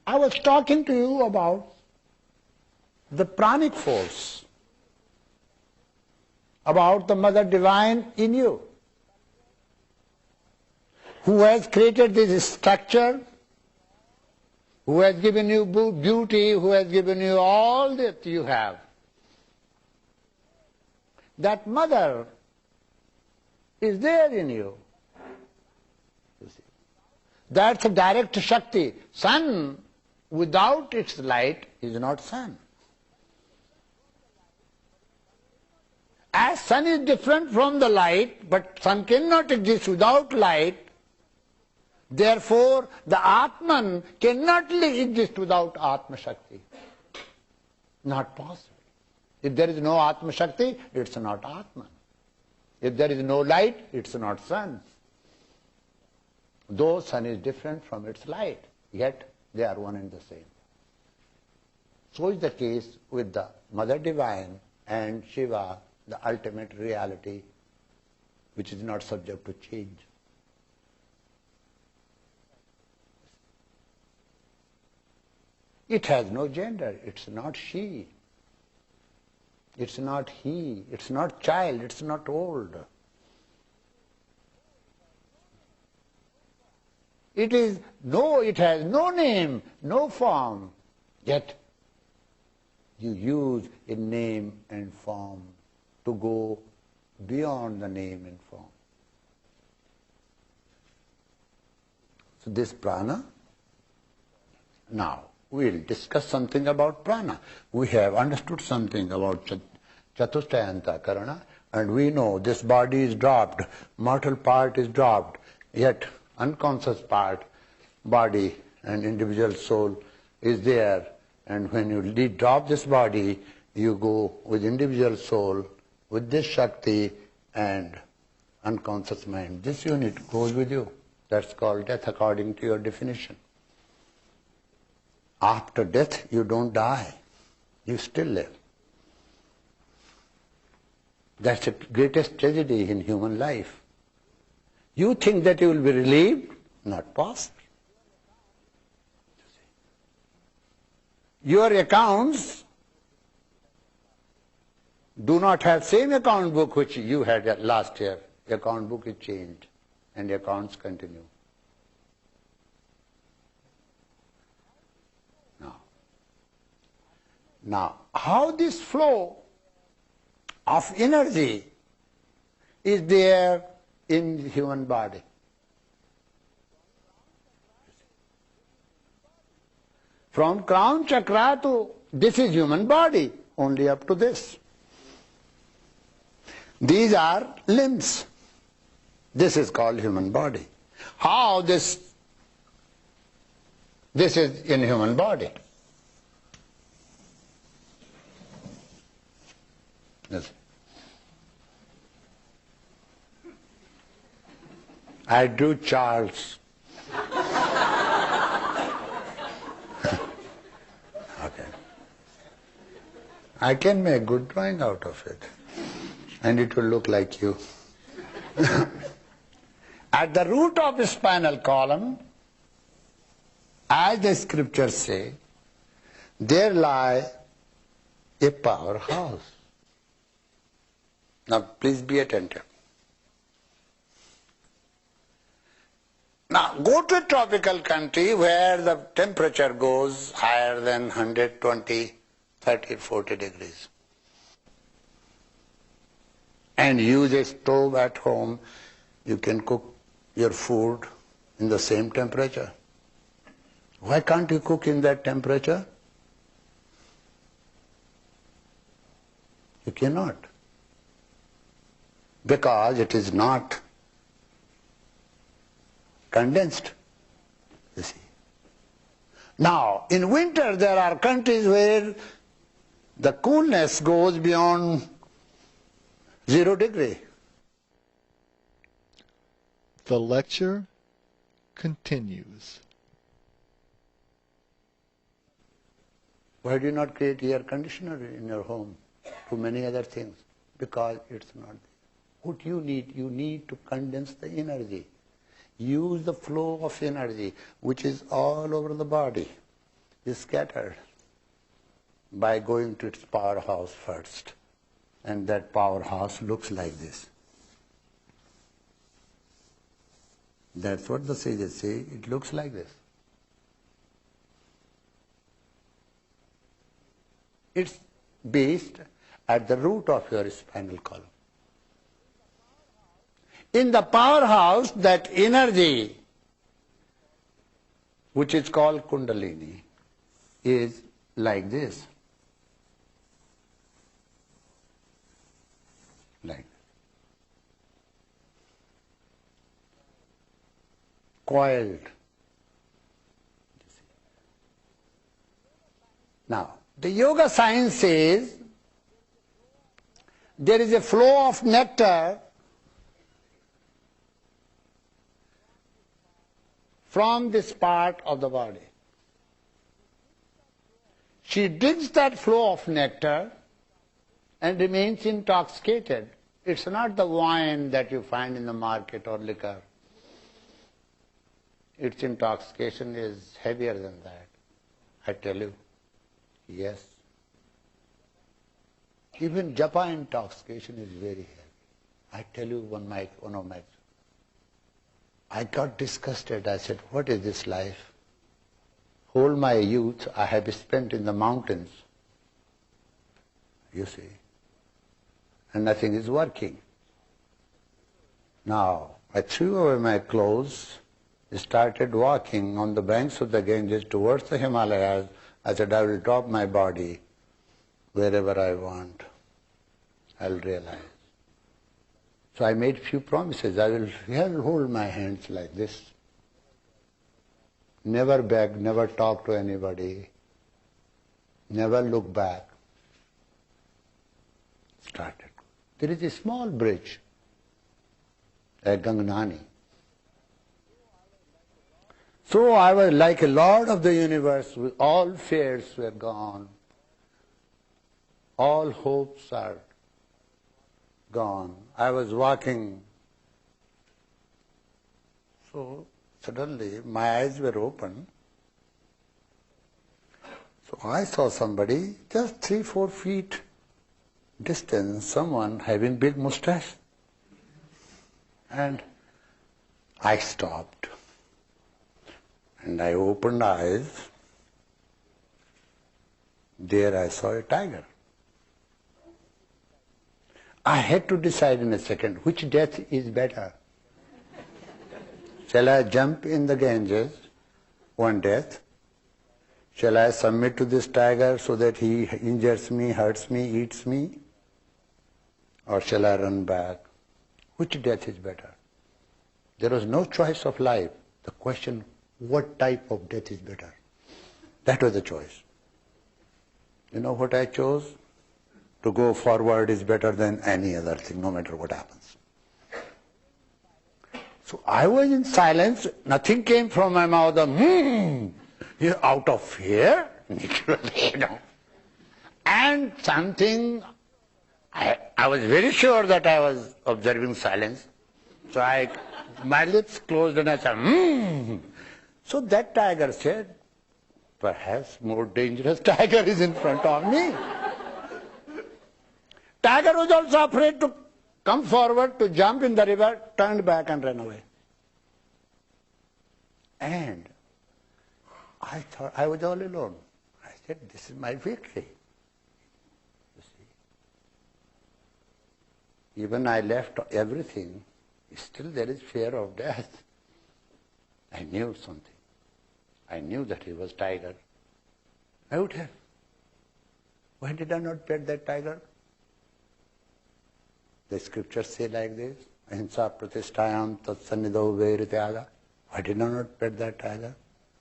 I was talking to you about the pranic force, about the Mother Divine in you, who has created this structure, who has given you beauty, who has given you all that you have. That Mother is there in you. You see. That's a direct Shakti. Sun without its light is not sun. As sun is different from the light, but sun cannot exist without light, therefore the Atman cannot exist without Atma Shakti. Not possible. If there is no Atma Shakti, it's not Atman. If there is no light, it's not sun. Though sun is different from its light, yet they are one and the same. So is the case with the Mother Divine and Shiva, the ultimate reality, which is not subject to change. It has no gender. It's not she. It's not he. It's not child. It's not old. It has no name, no form. Yet you use a name and form to go beyond the name and form. So this prana. Now we'll discuss something about prana. We have understood something about Chatustayanta Karana, and we know this body is dropped, mortal part is dropped, yet unconscious part, body and individual soul is there, and when you drop this body, you go with individual soul, with this Shakti and unconscious mind. This unit goes with you. That's called death according to your definition. After death, you don't die. You still live. That's the greatest tragedy in human life. You think that you will be relieved? Not possible. Your accounts do not have same account book which you had last year. The account book is changed and the accounts continue. Now, how this flow of energy is there in the human body? From crown chakra to this is human body, only up to this. These are limbs. This is called human body. How this is in human body? Yes. I drew Charles. Okay. I can make good drawing out of it. And it will look like you. At the root of the spinal column, as the scriptures say, there lie a powerhouse. Now, please be attentive. Now, go to a tropical country where the temperature goes higher than 120, 30, 40 degrees. And use a stove at home, you can cook your food in the same temperature. Why can't you cook in that temperature? You cannot. Because it is not condensed, you see. Now, in winter there are countries where the coolness goes beyond 0 degree. The lecture continues. Why do you not create air conditioner in your home? To many other things. Because it's not there. What you need to condense the energy. Use the flow of energy, which is all over the body. is scattered by going to its powerhouse first. And that powerhouse looks like this. That's what the sages say, it looks like this. It's based at the root of your spinal column. In the powerhouse, that energy, which is called kundalini, is like this. Like this. Coiled. Now, the yoga science says there is a flow of nectar from this part of the body. She drinks that flow of nectar and remains intoxicated. It's not the wine that you find in the market or liquor. Its intoxication is heavier than that. I tell you, yes. Even japa intoxication is very heavy. I tell you one of my, I got disgusted. I said, what is this life? Whole my youth I have spent in the mountains, you see, and nothing is working. Now, I threw away my clothes, started walking on the banks of the Ganges towards the Himalayas. I said, I will drop my body wherever I want. I'll realize. So I made few promises. I will hold my hands like this. Never beg, never talk to anybody. Never look back. Started. There is a small bridge at Gangnani. So I was like a lord of the universe, with all fears were gone. All hopes are gone. I was walking. So suddenly my eyes were open. So I saw somebody just 3-4 feet distance, someone having big mustache. And I stopped. And I opened eyes. There I saw a tiger. I had to decide in a second which death is better. Shall I jump in the Ganges, one death? Shall I submit to this tiger so that he injures me, hurts me, eats me? Or shall I run back? Which death is better? There was no choice of life. The question, what type of death is better? That was the choice. You know what I chose? To go forward is better than any other thing, no matter what happens. So I was in silence, nothing came from my mouth, out of fear, and something, I was very sure that I was observing silence. So my lips closed and I said, So that tiger said, perhaps more dangerous tiger is in front of me. Tiger was also afraid to come forward to jump in the river, turned back and ran away. And I thought I was all alone. I said, this is my victory. You see. Even I left everything, still there is fear of death. I knew something. I knew that he was tiger. I would have. Why did I not pet that tiger? The scriptures say like this, ahimsa pratishtayam tatsannidho vairityaga. Why did I not pet that tiger?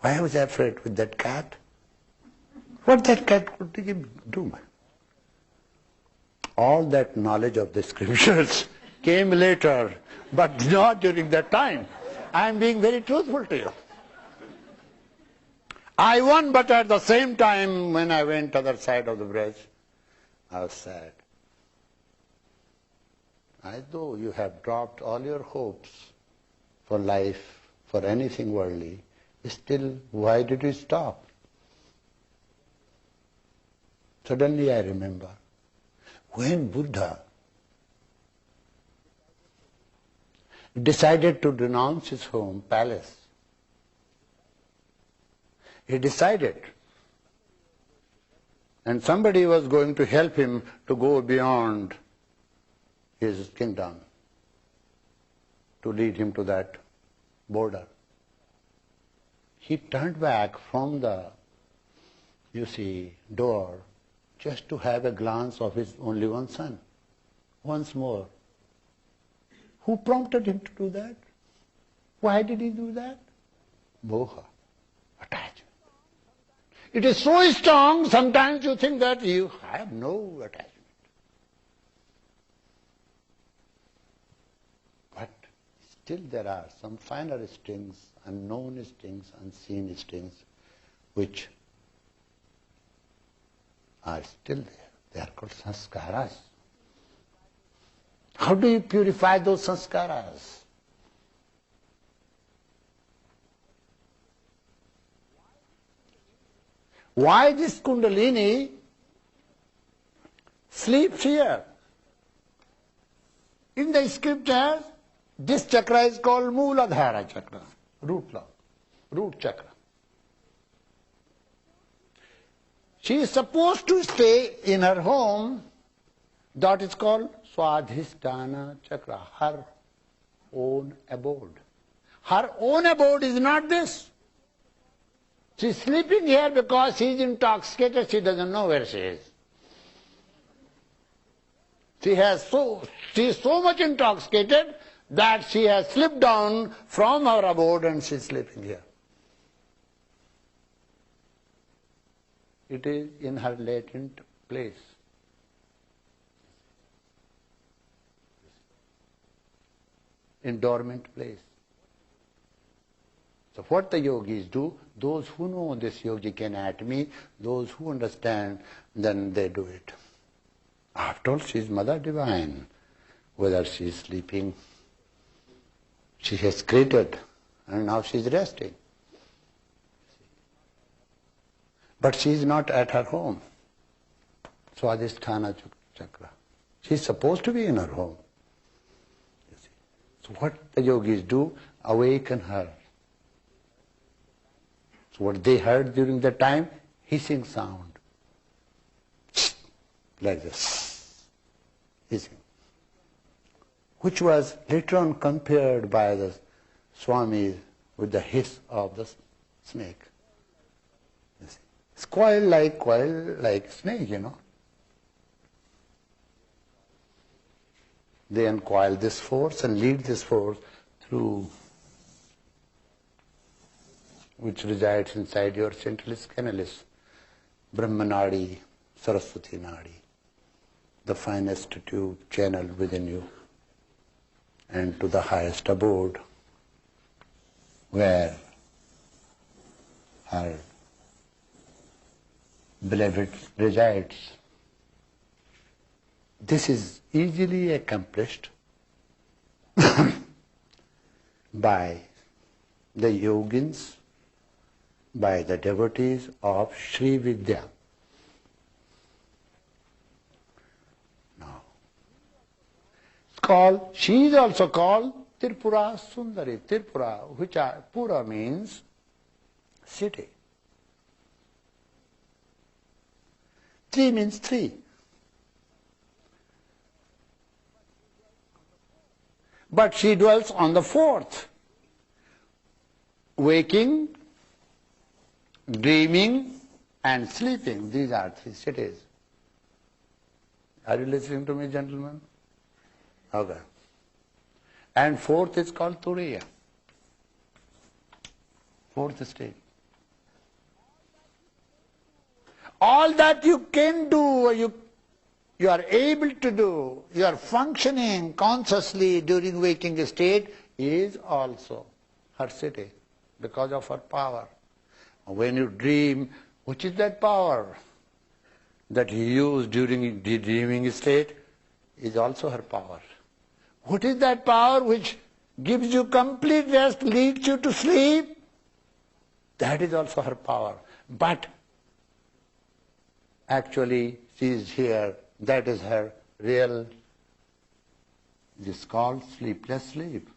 Why was I afraid with that cat? What that cat could do? All that knowledge of the scriptures came later, but not during that time. I am being very truthful to you. I won, but at the same time, when I went to the other side of the bridge, I was sad. As though you have dropped all your hopes for life, for anything worldly, still, why did you stop? Suddenly I remember, when Buddha decided to renounce his home, palace, he decided, and somebody was going to help him to go beyond his kingdom, to lead him to that border. He turned back from the, door, just to have a glance of his only one son, once more. Who prompted him to do that? Why did he do that? Moha, attachment. It is so strong, sometimes you think that you have no attachment. But still there are some finer stings, unknown stings, unseen stings, which are still there. They are called sanskaras. How do you purify those sanskaras? Why this kundalini sleeps here? In the scriptures, this chakra is called Mooladhara chakra, root chakra. She is supposed to stay in her home, that is called Swadhisthana chakra, her own abode. Her own abode is not this. She is sleeping here because she is intoxicated, she doesn't know where she is. She is so much intoxicated that she has slipped down from her abode and she is sleeping here. It is in her latent place. In dormant place. So what the yogis do, those who know this yogic anatomy, those who understand, then they do it. After all, she is Mother Divine. Whether she is sleeping, she has created and now she is resting. But she is not at her home. Swadhisthana chakra. She is supposed to be in her home. So what the yogis do, awaken her. So what they heard during the time, hissing sound. Like this. Hissing. Which was later on compared by the Swamis with the hiss of the snake. It's coil like snake, They uncoil this force and lead this force through, which resides inside your centralis canalis, Brahmanadi, Saraswati Nadi, the finest tube channel within you, and to the highest abode, where her beloved resides. This is easily accomplished by the yogins, by the devotees of Sri Vidya. Now, she is also called Tripura Sundari. Tripura, Pura means city. Tri means three. But she dwells on the fourth. Waking, dreaming, and sleeping. These are three cities. Are you listening to me, gentlemen? Okay. And fourth is called Turiya. Fourth stage. All that you can do, you are able to do, you are functioning consciously during waking state is also her city because of her power. When you dream, which is that power that you use during the dreaming state is also her power. What is that power which gives you complete rest, leads you to sleep? That is also her power. But Actually, she is here, that is her real, this is called sleepless sleep.